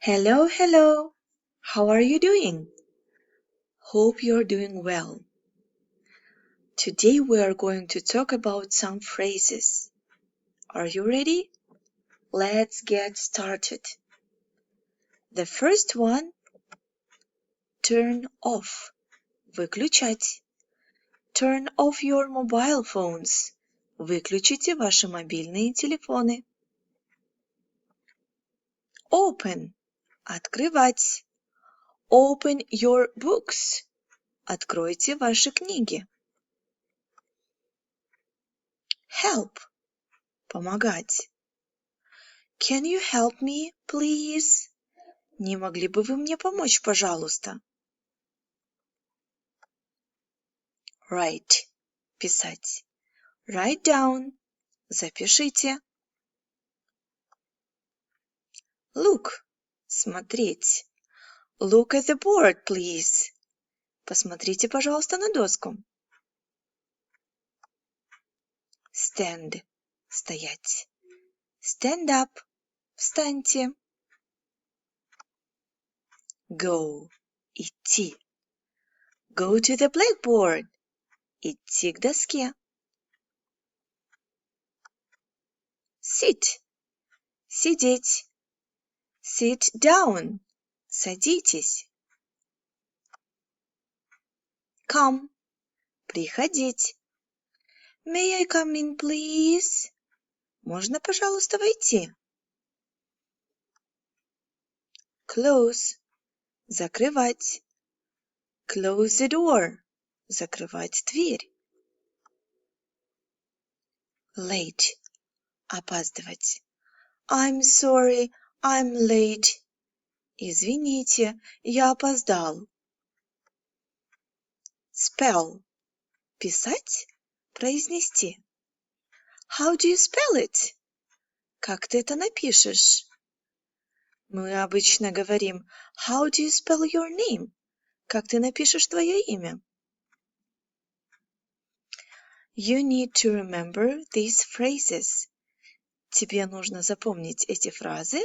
Hello, hello. How are you doing? Hope you're doing well. Today we are going to talk about some phrases. Are you ready? Let's get started. The first one, turn off. Выключать. Turn off your mobile phones. Выключите ваши мобильные телефоны. Open. Открывать. Open your books. Откройте ваши книги. Help. Помогать. Can you help me, please? Не могли бы вы мне помочь, пожалуйста? Write. Писать. Write down. Запишите. Look. Смотреть. Look at the board, please. Посмотрите, пожалуйста, на доску. Stand. Стоять. Stand up. Встаньте. Go. Идти. Go to the blackboard. Идти к доске. Sit. Сидеть. Sit down. Садитесь. Come. Приходить. May I come in, please? Можно, пожалуйста, войти? Close. Закрывать. Close the door. Закрывать дверь. Late. Опаздывать. I'm sorry, I'm late. Извините, я опоздал. Spell. Писать, произнести. How do you spell it? Как ты это напишешь? Мы обычно говорим How do you spell your name? Как ты напишешь твое имя? You need to remember these phrases. Тебе нужно запомнить эти фразы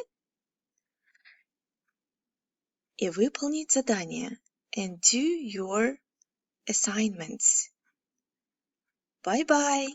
и выполнить задание. And do your assignments. Bye-bye.